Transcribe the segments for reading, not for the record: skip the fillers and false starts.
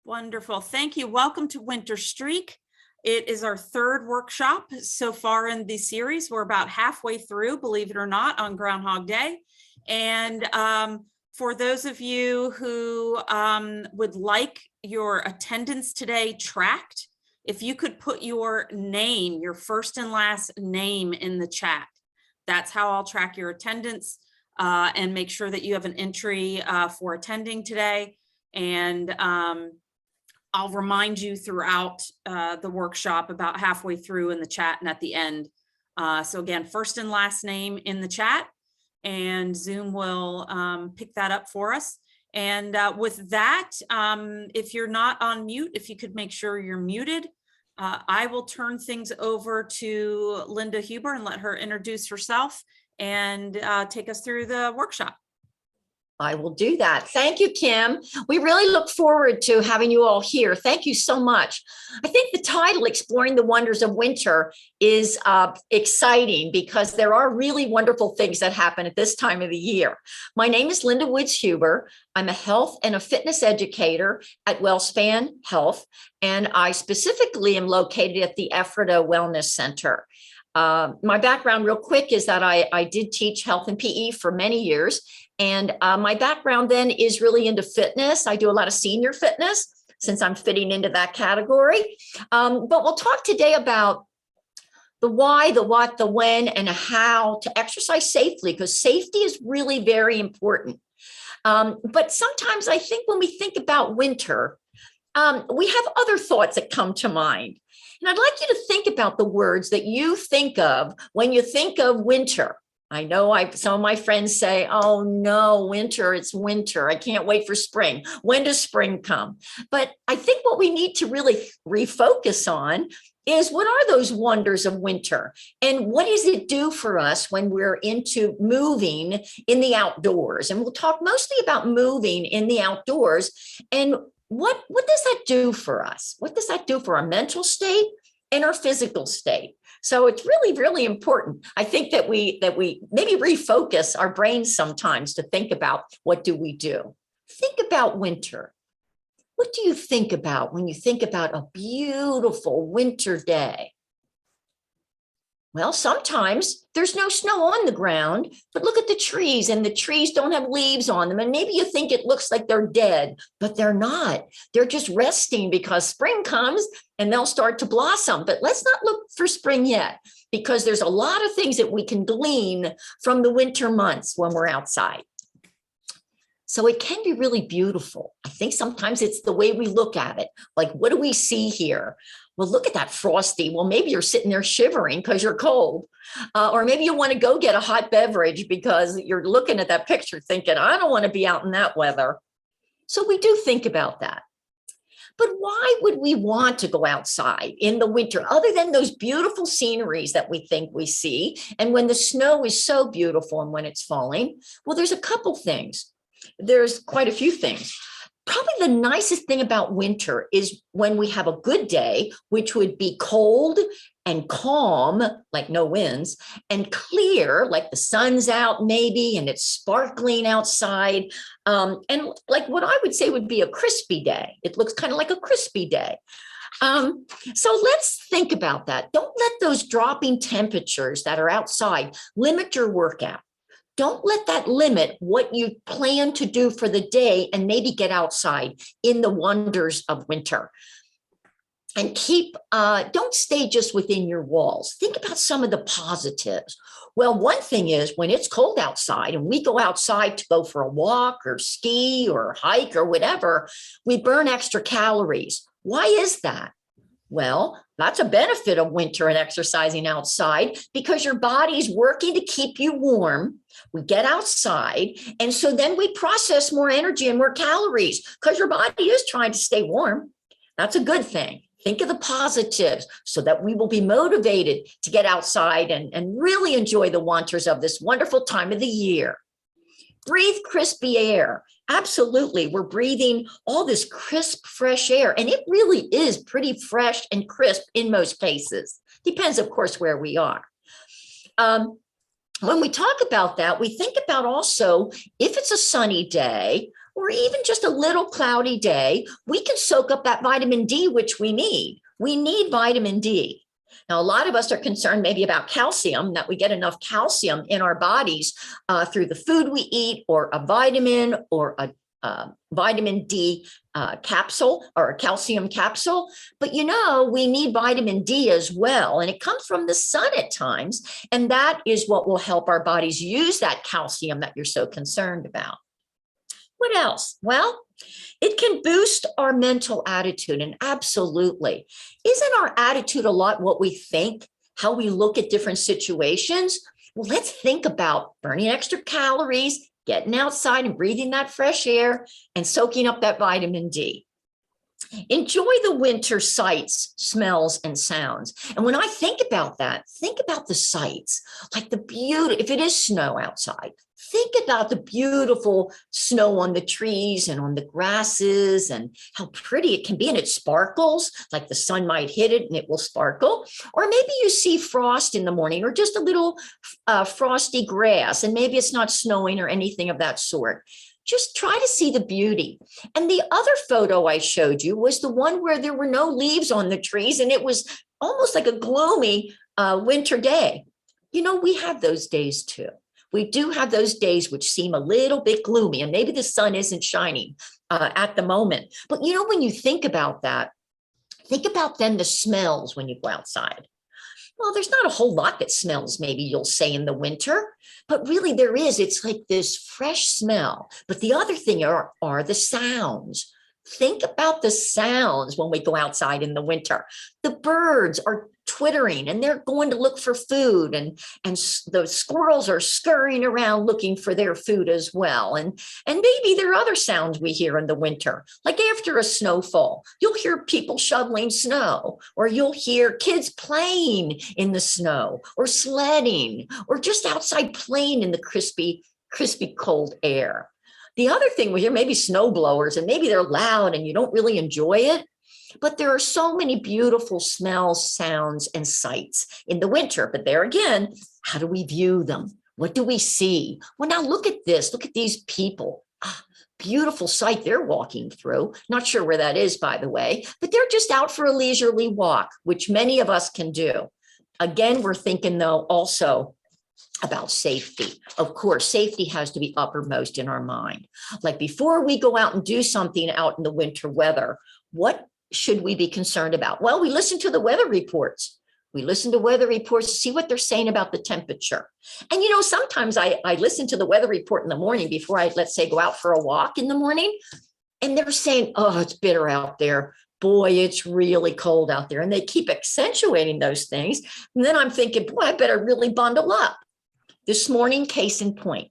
Wonderful. Thank you. Welcome to Winter Streak. It is our third workshop so far in the series. We're about halfway through, believe it or not, on Groundhog Day. And for those of you who would like your attendance today tracked, if you could put your name, your first and last name in the chat, that's how I'll track your attendance and make sure that you have an entry for attending today. And I'll remind you throughout the workshop about halfway through in the chat and at the end. So again, first and last name in the chat, and Zoom will pick that up for us. And with that, if you're not on mute, if you could make sure you're muted, I will turn things over to Linda Huber and let her introduce herself and take us through the workshop. I will do that. Thank you, Kim. We really look forward to having you all here. Thank you so much. I think the title, Exploring the Wonders of Winter, is exciting because there are really wonderful things that happen at this time of the year. My name is Linda Woods Huber. I'm a health and a fitness educator at WellSpan Health, and I specifically am located at the Ephrata Wellness Center. My background real quick is that I did teach health and PE for many years. And my background then is really into fitness. I do a lot of senior fitness since I'm fitting into that category. But we'll talk today about the why, the what, the when, and how to exercise safely, because safety is really very important. But sometimes I think when we think about winter, we have other thoughts that come to mind. And I'd like you to think about the words that you think of when you think of winter. I know some of my friends say, oh no, winter, it's winter. I can't wait for spring. When does spring come? But I think what we need to really refocus on is what are those wonders of winter? And what does it do for us when we're into moving in the outdoors? And we'll talk mostly about moving in the outdoors. And what does that do for us? What does that do for our mental state and our physical state? So it's really, really important. I think that we maybe refocus our brains sometimes to think about what do we do? Think about winter. What do you think about when you think about a beautiful winter day? Well, sometimes there's no snow on the ground, but look at the trees, and the trees don't have leaves on them. And maybe you think it looks like they're dead, but they're not. They're just resting because spring comes and they'll start to blossom. But let's not look for spring yet, because there's a lot of things that we can glean from the winter months when we're outside. So it can be really beautiful. I think sometimes it's the way we look at it. Like, what do we see here? Well, look at that frosty. Well, maybe you're sitting there shivering because you're cold. Or maybe you want to go get a hot beverage because you're looking at that picture thinking, I don't want to be out in that weather. So we do think about that. But why would we want to go outside in the winter other than those beautiful sceneries that we think we see? And when the snow is so beautiful and when it's falling, well, there's a couple things. There's quite a few things. Probably the nicest thing about winter is when we have a good day, which would be cold and calm, like no winds, and clear, like the sun's out maybe, and it's sparkling outside. And like what I would say would be a crispy day. It looks kind of like a crispy day. So let's think about that. Don't let those dropping temperatures that are outside limit your workout. Don't let that limit what you plan to do for the day and maybe get outside in the wonders of winter. And don't stay just within your walls. Think about some of the positives. Well, one thing is when it's cold outside and we go outside to go for a walk or ski or hike or whatever, we burn extra calories. Why is that? Well, that's a benefit of winter and exercising outside because your body's working to keep you warm. We get outside, and so then we process more energy and more calories because your body is trying to stay warm. That's a good thing. Think of the positives so that we will be motivated to get outside and really enjoy the wonders of this wonderful time of the year. Breathe crispy air. Absolutely. We're breathing all this crisp, fresh air, and it really is pretty fresh and crisp in most cases. Depends, of course, where we are. When we talk about that, we think about also if it's a sunny day, or even just a little cloudy day, we can soak up that vitamin D, which we need. We need vitamin D. Now, a lot of us are concerned maybe about calcium, that we get enough calcium in our bodies through the food we eat, or a vitamin, or a vitamin D capsule, or a calcium capsule. But we need vitamin D as well. And it comes from the sun at times. And that is what will help our bodies use that calcium that you're so concerned about. What else? Well, it can boost our mental attitude. And absolutely. Isn't our attitude a lot what we think, how we look at different situations? Well, let's think about burning extra calories, getting outside and breathing that fresh air, and soaking up that vitamin D. Enjoy the winter sights, smells, and sounds. And when I think about that, think about the sights, like the beauty. If it is snow outside, think about the beautiful snow on the trees and on the grasses, and how pretty it can be. And it sparkles, like the sun might hit it and it will sparkle. Or maybe you see frost in the morning, or just a little frosty grass, and maybe it's not snowing or anything of that sort. Just try to see the beauty. And the other photo I showed you was the one where there were no leaves on the trees, and it was almost like a gloomy winter day. We have those days too. We do have those days which seem a little bit gloomy, and maybe the sun isn't shining at the moment. But when you think about that, think about then the smells when you go outside. Well, there's not a whole lot that smells, maybe you'll say, in the winter, but really there is. It's like this fresh smell. But the other thing are the sounds. Think about the sounds when we go outside in the winter. The birds are twittering, and they're going to look for food, and the squirrels are scurrying around looking for their food as well. And maybe there are other sounds we hear in the winter, like after a snowfall, you'll hear people shoveling snow, or you'll hear kids playing in the snow, or sledding, or just outside playing in the crispy cold air. The other thing we hear, maybe snow blowers, and maybe they're loud and you don't really enjoy it. But there are so many beautiful smells, sounds, and sights in the winter. But there again, how do we view them? What do we see? Well, now look at this. Look at these people. Beautiful sight they're walking through. Not sure where that is, by the way, but they're just out for a leisurely walk, which many of us can do. Again, we're thinking, though, also about safety. Of course, safety has to be uppermost in our mind. Like before we go out and do something out in the winter weather, what should we be concerned about? Well, we listen to the weather reports. We listen to weather reports to see what they're saying about the temperature. And, sometimes I listen to the weather report in the morning before I, let's say, go out for a walk in the morning. And they're saying, oh, it's bitter out there. Boy, it's really cold out there. And they keep accentuating those things. And then I'm thinking, boy, I better really bundle up. This morning, case in point.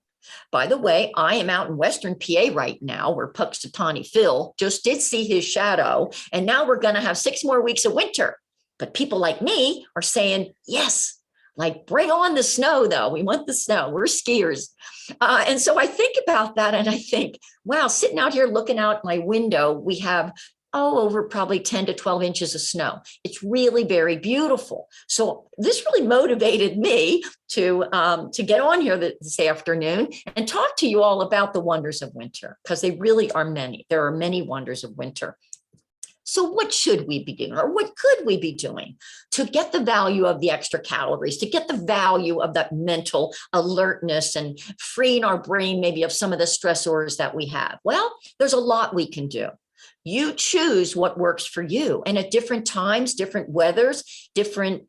By the way, I am out in Western PA right now, where Punxsutawney Phil just did see his shadow. And now we're going to have 6 more weeks of winter. But people like me are saying, yes, like bring on the snow, though. We want the snow. We're skiers. And so I think about that, and I think, wow, sitting out here looking out my window, we have over probably 10 to 12 inches of snow. It's really very beautiful. So this really motivated me to get on here this afternoon and talk to you all about the wonders of winter, because they really are many. There are many wonders of winter. So what should we be doing, or what could we be doing to get the value of the extra calories, to get the value of that mental alertness and freeing our brain maybe of some of the stressors that we have? Well, there's a lot we can do. You choose what works for you. And at different times, different weathers, different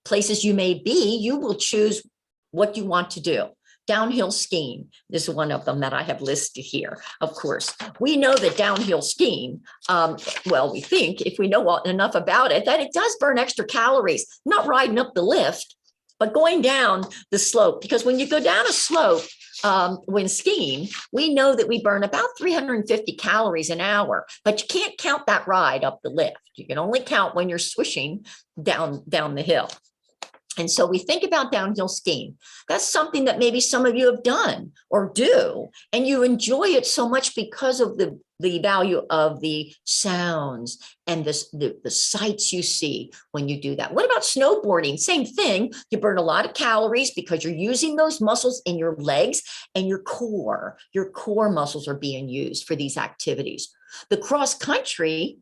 places you may be, you will choose what you want to do. Downhill skiing is one of them that I have listed here. Of course, we know that downhill skiing, we think, if we know enough about it, that it does burn extra calories, not riding up the lift, but going down the slope. Because when you go down a slope, when skiing, we know that we burn about 350 calories an hour, but you can't count that ride up the lift. You can only count when you're swishing down the hill. And so we think about downhill skiing. That's something that maybe some of you have done or do, and you enjoy it so much because of the the value of the sounds and the sights you see when you do that. What about snowboarding? Same thing. You burn a lot of calories because you're using those muscles in your legs and your core. Your core muscles are being used for these activities. The cross country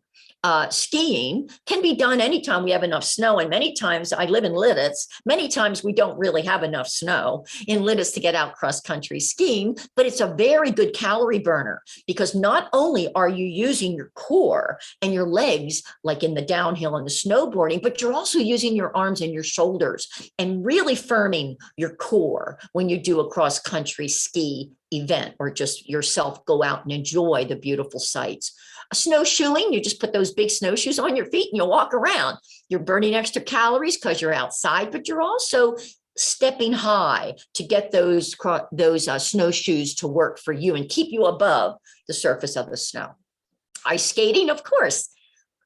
skiing can be done anytime we have enough snow. And many times, I live in Lititz, many times we don't really have enough snow in Lititz to get out cross country skiing, but it's a very good calorie burner because not only are you using your core and your legs, like in the downhill and the snowboarding, but you're also using your arms and your shoulders and really firming your core when you do a cross country ski event or just yourself go out and enjoy the beautiful sights. Snowshoeing, you just put those big snowshoes on your feet and you walk around. You're burning extra calories because you're outside, but you're also stepping high to get those snowshoes to work for you and keep you above the surface of the snow. Ice skating, of course.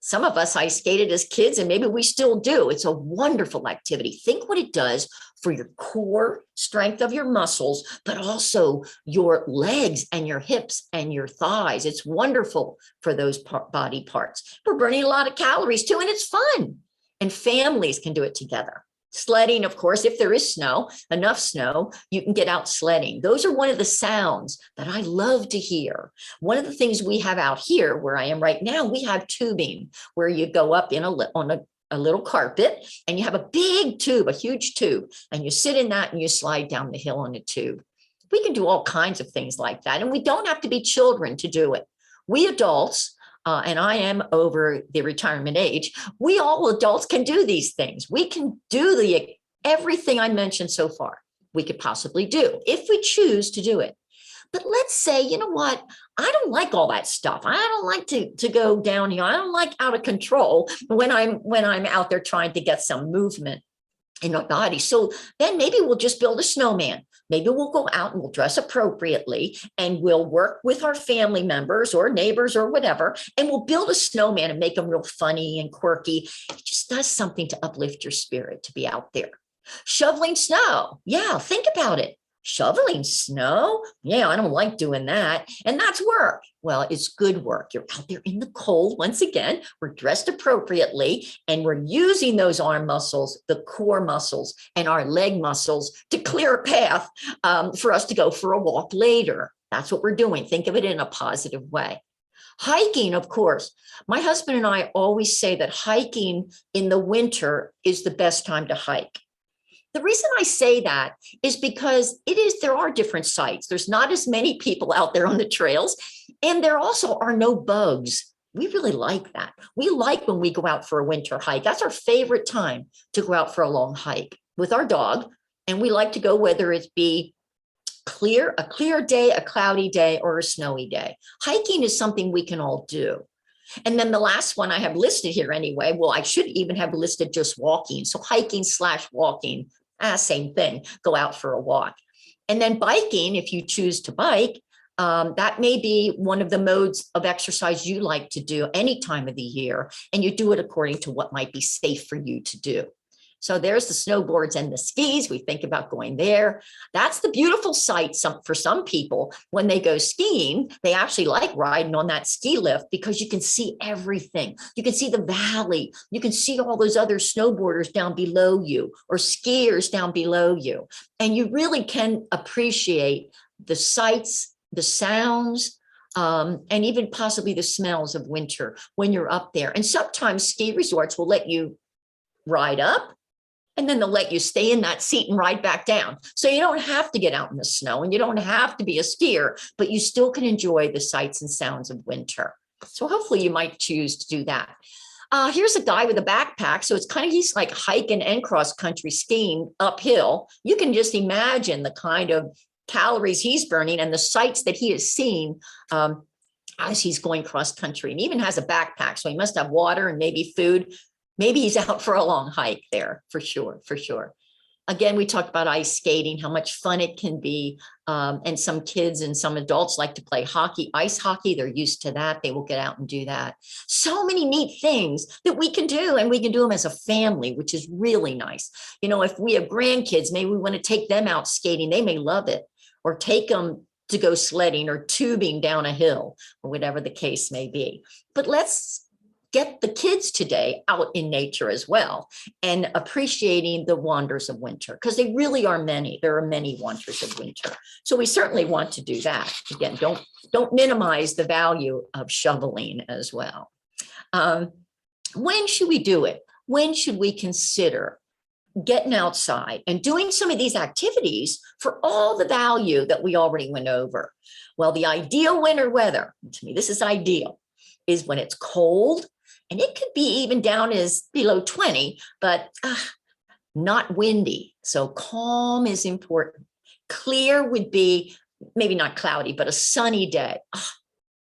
Some of us ice skated as kids, and maybe we still do. It's a wonderful activity. Think what it does for your core strength of your muscles, but also your legs and your hips and your thighs. It's wonderful for those body parts. We're burning a lot of calories too, and it's fun. And families can do it together. Sledding, of course, if there is snow, enough snow, you can get out sledding. Those are one of the sounds that I love to hear. One of the things we have out here where I am right now, we have tubing where you go up in on a little carpet and you have a big tube, a huge tube, and you sit in that and you slide down the hill on a tube. We can do all kinds of things like that. And we don't have to be children to do it. We adults, and I am over the retirement age, we all adults can do these things. We can do everything I mentioned so far we could possibly do if we choose to do it. But let's say, you know what? I don't like all that stuff. I don't like to go downhill. I don't like out of control when I'm out there trying to get some movement in our body. So then maybe we'll just build a snowman. Maybe we'll go out and we'll dress appropriately and we'll work with our family members or neighbors or whatever, and we'll build a snowman and make them real funny and quirky. It just does something to uplift your spirit to be out there. Shoveling snow. Yeah, think about it. Shoveling snow? Yeah, I don't like doing that. And that's work. Well, it's good work. You're out there in the cold. Once again, we're dressed appropriately and we're using those arm muscles, the core muscles, and our leg muscles to clear a path for us to go for a walk later. That's what we're doing. Think of it in a positive way. Hiking, of course. My husband and I always say that hiking in the winter is the best time to hike. The reason I say that is because there are different sites. There's not as many people out there on the trails, and there also are no bugs. We really like that. We like when we go out for a winter hike. That's our favorite time to go out for a long hike with our dog. And we like to go whether it be a clear day, a cloudy day, or a snowy day. Hiking is something we can all do. And then the last one I have listed here anyway, well, I should even have listed just walking. So hiking/walking, same thing, go out for a walk. And then biking, if you choose to bike, that may be one of the modes of exercise you like to do any time of the year. And you do it according to what might be safe for you to do. So there's the snowboards and the skis. We think about going there. That's the beautiful sight for some people. When they go skiing, they actually like riding on that ski lift because you can see everything. You can see the valley. You can see all those other snowboarders down below you or skiers down below you. And you really can appreciate the sights, the sounds, and even possibly the smells of winter when you're up there. And sometimes ski resorts will let you ride up, and then they'll let you stay in that seat and ride back down. So you don't have to get out in the snow and you don't have to be a skier, but you still can enjoy the sights and sounds of winter. So hopefully you might choose to do that. Here's a guy with a backpack. So he's like hiking and cross country skiing uphill. You can just imagine the kind of calories he's burning and the sights that he has seen as he's going cross country, and even has a backpack. So he must have water and maybe food. Maybe he's out for a long hike there, for sure. Again, we talked about ice skating, how much fun it can be. And some kids and some adults like to play ice hockey. They're used to that. They will get out and do that. So many neat things that we can do, and we can do them as a family, which is really nice. You know, if we have grandkids, maybe we want to take them out skating. They may love it. Or take them to go sledding or tubing down a hill or whatever the case may be. But let's get the kids today out in nature as well and appreciating the wonders of winter, because they really are many. There are many wonders of winter. So we certainly want to do that. Again, don't minimize the value of shoveling as well. When should we do it? When should we consider getting outside and doing some of these activities for all the value that we already went over? Well, the ideal winter weather, to me, this is ideal, is when it's cold, and it could be even down as below 20, but not windy. So calm is important. Clear would be maybe not cloudy, but a sunny day.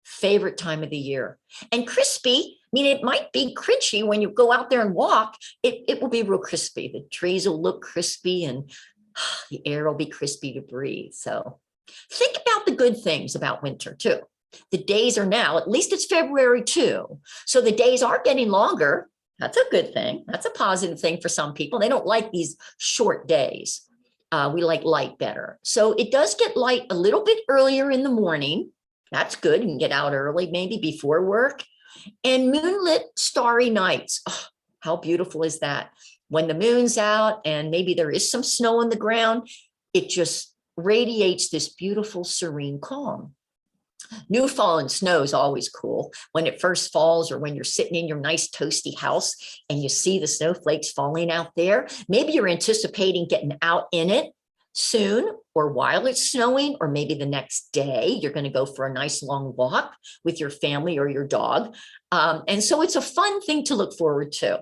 Favorite time of the year. And crispy, I mean, it might be crunchy when you go out there and walk. It will be real crispy. The trees will look crispy and the air will be crispy to breathe. So think about the good things about winter too. The days are now, at least it's February too. So the days are getting longer. That's a good thing. That's a positive thing for some people. They don't like these short days. We like light better. So it does get light a little bit earlier in the morning. That's good. You can get out early, maybe before work. And moonlit starry nights. Oh, how beautiful is that? When the moon's out and maybe there is some snow on the ground, it just radiates this beautiful, serene calm. New fallen snow is always cool when it first falls, or when you're sitting in your nice toasty house and you see the snowflakes falling out there. Maybe you're anticipating getting out in it soon, or while it's snowing, or maybe the next day you're going to go for a nice long walk with your family or your dog. And so it's a fun thing to look forward to.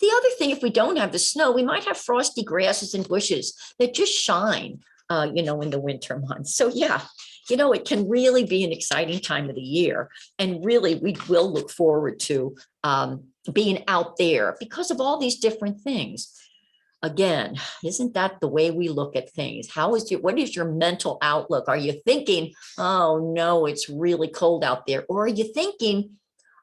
The other thing, if we don't have the snow, we might have frosty grasses and bushes that just shine, in the winter months. So yeah, it can really be an exciting time of the year. And really, we will look forward to being out there because of all these different things. Again, isn't that the way we look at things? What is your mental outlook? Are you thinking, oh no, it's really cold out there? Or are you thinking,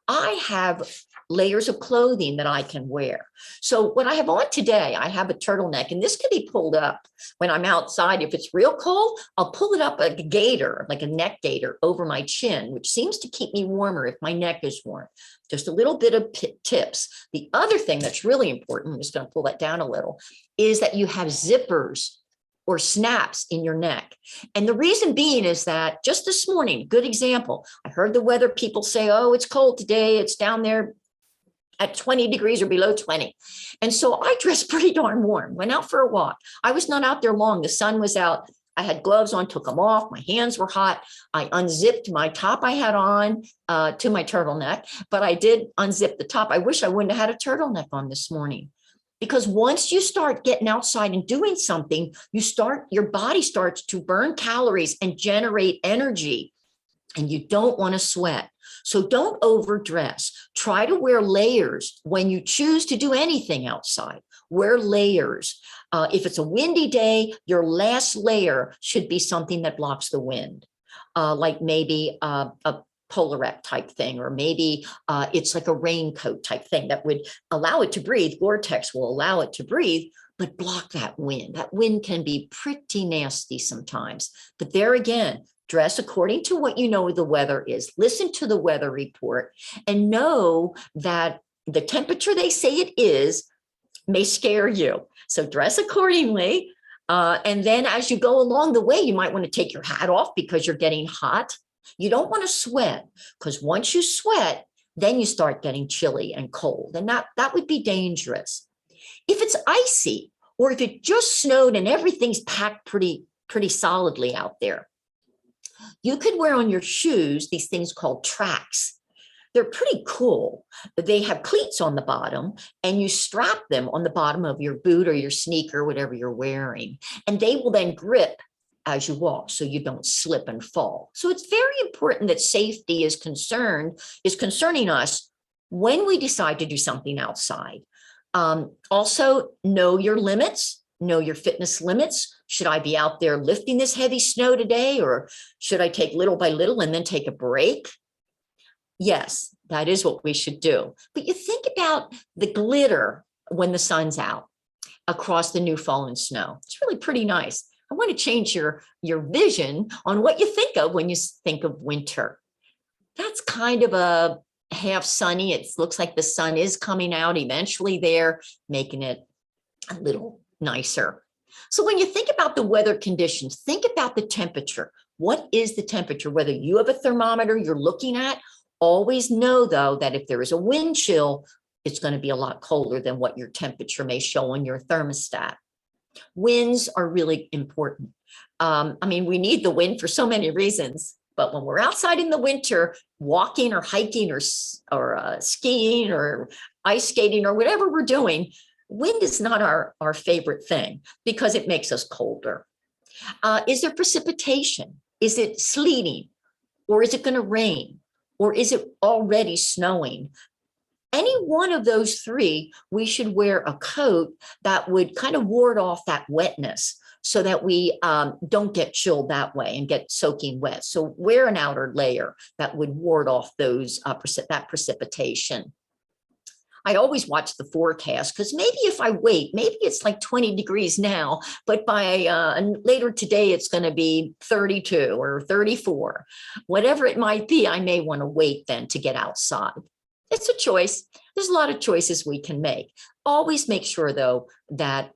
I have layers of clothing that I can wear? So what I have on today, I have a turtleneck, and this can be pulled up when I'm outside. If it's real cold, I'll pull it up like a gaiter, like a neck gaiter over my chin, which seems to keep me warmer if my neck is warm. Just a little bit of tips. The other thing that's really important, I'm just going to pull that down a little, is that you have zippers or snaps in your neck. And the reason being is that just this morning, good example, I heard the weather people say, oh, it's cold today. It's down there at 20 degrees or below 20. And so I dressed pretty darn warm, went out for a walk. I was not out there long. The sun was out. I had gloves on, took them off. My hands were hot. I unzipped my top I had on to my turtleneck, but I did unzip the top. I wish I wouldn't have had a turtleneck on this morning. Because once you start getting outside and doing something, your body starts to burn calories and generate energy, and you don't want to sweat. So don't overdress. Try to wear layers when you choose to do anything outside. Wear layers. If it's a windy day, your last layer should be something that blocks the wind, like maybe a Polarette type thing, or maybe it's like a raincoat type thing that would allow it to breathe. Gore-Tex will allow it to breathe, but block that wind. That wind can be pretty nasty sometimes. But there again, dress according to what you know the weather is. Listen to the weather report and know that the temperature they say it is may scare you. So dress accordingly. And then as you go along the way, you might want to take your hat off because you're getting hot. You don't want to sweat, because once you sweat, then you start getting chilly and cold, and that would be dangerous. If it's icy, or if it just snowed and everything's packed pretty solidly out there, you could wear on your shoes these things called tracks. They're pretty cool. They have cleats on the bottom, and you strap them on the bottom of your boot or your sneaker, whatever you're wearing, and they will then grip as you walk so you don't slip and fall. So it's very important that safety is concerning us when we decide to do something outside. Also, know your limits, know your fitness limits. Should I be out there lifting this heavy snow today, or should I take little by little and then take a break? Yes, that is what we should do. But you think about the glitter when the sun's out across the new fallen snow. It's really pretty nice. I want to change your vision on what you think of when you think of winter. That's kind of a half sunny. It looks like the sun is coming out eventually there, making it a little nicer. So when you think about the weather conditions, think about the temperature. What is the temperature? Whether you have a thermometer you're looking at, always know though that if there is a wind chill, it's going to be a lot colder than what your temperature may show on your thermostat. Winds are really important. I mean, we need the wind for so many reasons, but when we're outside in the winter, walking or hiking or skiing or ice skating or whatever we're doing, wind is not our favorite thing because it makes us colder. Is there precipitation? Is it sleeting? Or is it going to rain? Or is it already snowing? Any one of those three, we should wear a coat that would kind of ward off that wetness so that we don't get chilled that way and get soaking wet. So wear an outer layer that would ward off those that precipitation. I always watch the forecast because maybe if I wait, maybe it's like 20 degrees now, but by later today, it's going to be 32 or 34. Whatever it might be, I may want to wait then to get outside. It's a choice. There's a lot of choices we can make. Always make sure, though, that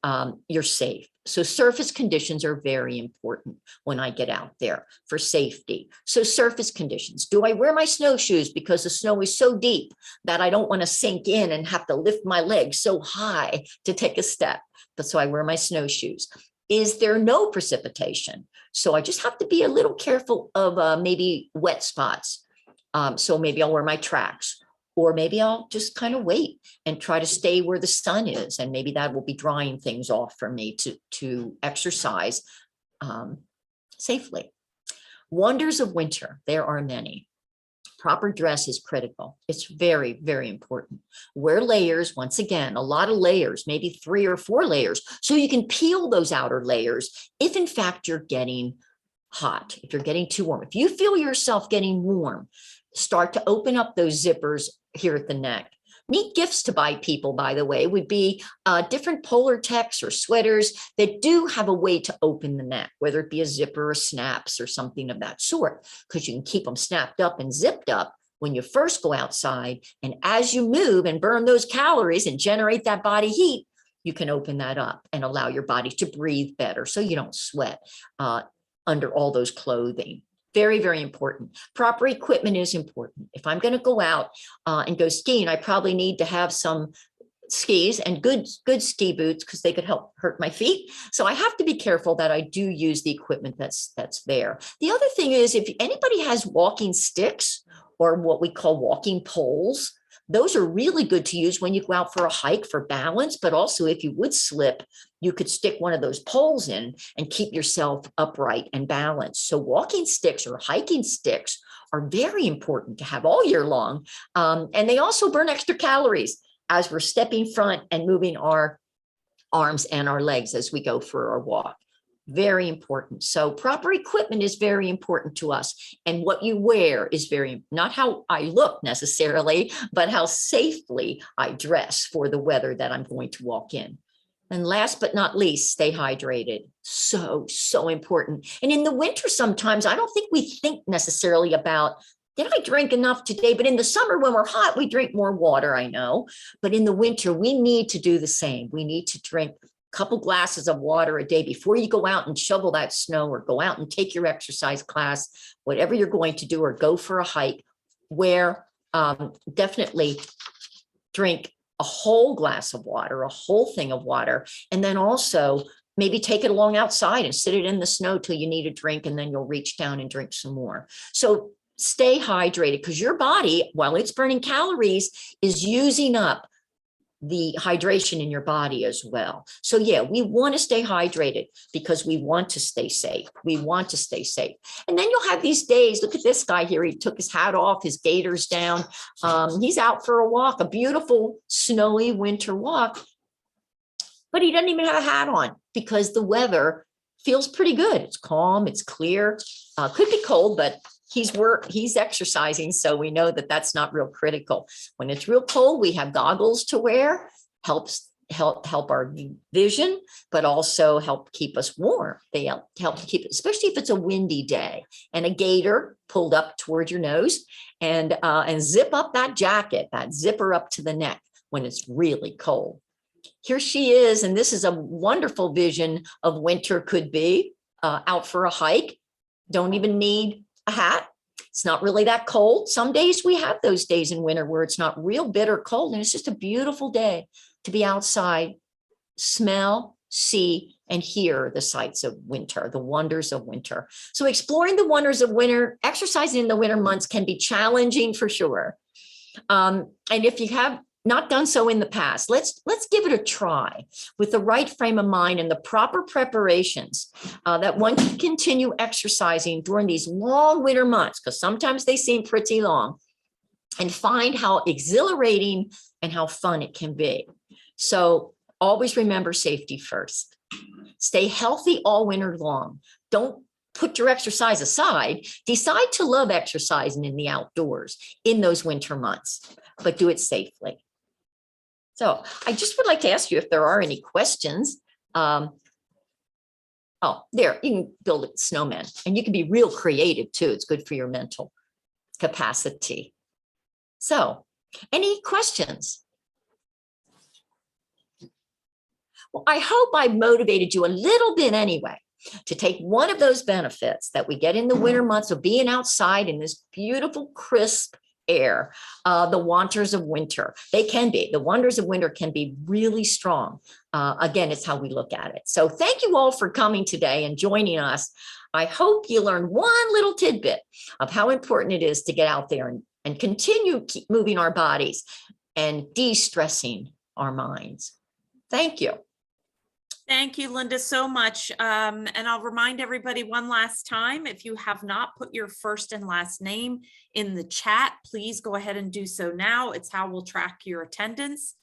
you're safe. So surface conditions are very important when I get out there for safety. So surface conditions. Do I wear my snowshoes because the snow is so deep that I don't want to sink in and have to lift my legs so high to take a step? But so I wear my snowshoes. Is there no precipitation? So I just have to be a little careful of maybe wet spots. So maybe I'll wear my tracks. Or maybe I'll just kind of wait and try to stay where the sun is. And maybe that will be drying things off for me to exercise safely. Wonders of winter, there are many. Proper dress is critical. It's very, very important. Wear layers, once again, a lot of layers, maybe 3 or 4 layers, so you can peel those outer layers if in fact you're getting hot, if you're getting too warm. If you feel yourself getting warm, start to open up those zippers here at the neck. Neat gifts to buy people, by the way, would be different Polartex or sweaters that do have a way to open the neck, whether it be a zipper or snaps or something of that sort, because you can keep them snapped up and zipped up when you first go outside. And as you move and burn those calories and generate that body heat, you can open that up and allow your body to breathe better so you don't sweat under all those clothing. Very, very important. Proper equipment is important. If I'm going to go out and go skiing, I probably need to have some skis and good ski boots because they could help hurt my feet. So I have to be careful that I do use the equipment that's there. The other thing is, if anybody has walking sticks or what we call walking poles, those are really good to use when you go out for a hike for balance, but also if you would slip, you could stick one of those poles in and keep yourself upright and balanced. So walking sticks or hiking sticks are very important to have all year long. And they also burn extra calories as we're stepping front and moving our arms and our legs as we go for our walk. Very important. So proper equipment is very important to us. And what you wear is not how I look necessarily, but how safely I dress for the weather that I'm going to walk in. And last but not least, stay hydrated. So important. And in the winter, sometimes I don't think we think necessarily about, did I drink enough today? But in the summer, when we're hot, we drink more water, I know. But in the winter, we need to do the same. We need to drink couple glasses of water a day before you go out and shovel that snow or go out and take your exercise class, whatever you're going to do, or go for a hike, where definitely drink a whole glass of water, a whole thing of water, and then also maybe take it along outside and sit it in the snow till you need a drink, and then you'll reach down and drink some more. So stay hydrated, because your body, while it's burning calories, is using up the hydration in your body as well. So yeah, we want to stay hydrated because we want to stay safe. We want to stay safe. And then you'll have these days, look at this guy here. He took his hat off, his gaiters down. He's out for a walk, a beautiful snowy winter walk, but he doesn't even have a hat on because the weather feels pretty good. It's calm, it's clear, could be cold, but he's exercising, so we know that that's not real critical. When it's real cold, we have goggles to wear, helps help our vision, but also help keep us warm. They help to keep it, especially if it's a windy day, and a gaiter pulled up toward your nose, and zip up that jacket, that zipper up to the neck when it's really cold. Here she is, and this is a wonderful vision of winter could be out for a hike. Don't even need a hat. It's not really that cold. Some days we have those days in winter where it's not real bitter cold, and it's just a beautiful day to be outside, smell, see, and hear the sights of winter, the wonders of winter. So exploring the wonders of winter, exercising in the winter months can be challenging for sure. And if you have not done so in the past, let's give it a try with the right frame of mind and the proper preparations that one can continue exercising during these long winter months, because sometimes they seem pretty long, and find how exhilarating and how fun it can be. So always remember safety first. Stay healthy all winter long. Don't put your exercise aside. Decide to love exercising in the outdoors in those winter months, but do it safely. So I just would like to ask you if there are any questions. Oh, there, you can build a snowman, and you can be real creative too. It's good for your mental capacity. So any questions? Well, I hope I motivated you a little bit anyway to take one of those benefits that we get in the winter months of being outside in this beautiful, crisp air, the wonders of winter. The wonders of winter can be really strong. Again, it's how we look at it. So thank you all for coming today and joining us. I hope you learned one little tidbit of how important it is to get out there and continue keep moving our bodies and de-stressing our minds. Thank you. Thank you, Linda, so much. And I'll remind everybody one last time, if you have not put your first and last name in the chat, please go ahead and do so now. It's how we'll track your attendance.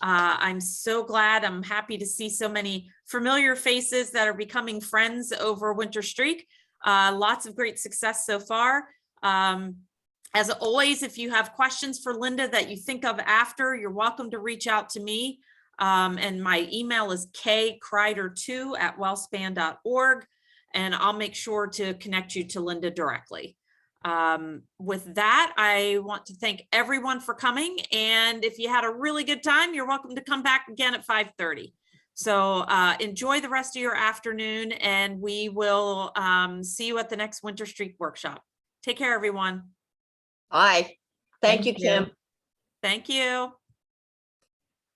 I'm so glad. I'm happy to see so many familiar faces that are becoming friends over Winter Streak. Lots of great success so far. As always, if you have questions for Linda that you think of after, you're welcome to reach out to me. And my email is kcrider2@wellspan.org, and I'll make sure to connect you to Linda directly. With that, I want to thank everyone for coming. And if you had a really good time, you're welcome to come back again at 5:30. So enjoy the rest of your afternoon, and we will see you at the next Winter Streak workshop. Take care, everyone. Bye. Thank you, Kim. Thank you.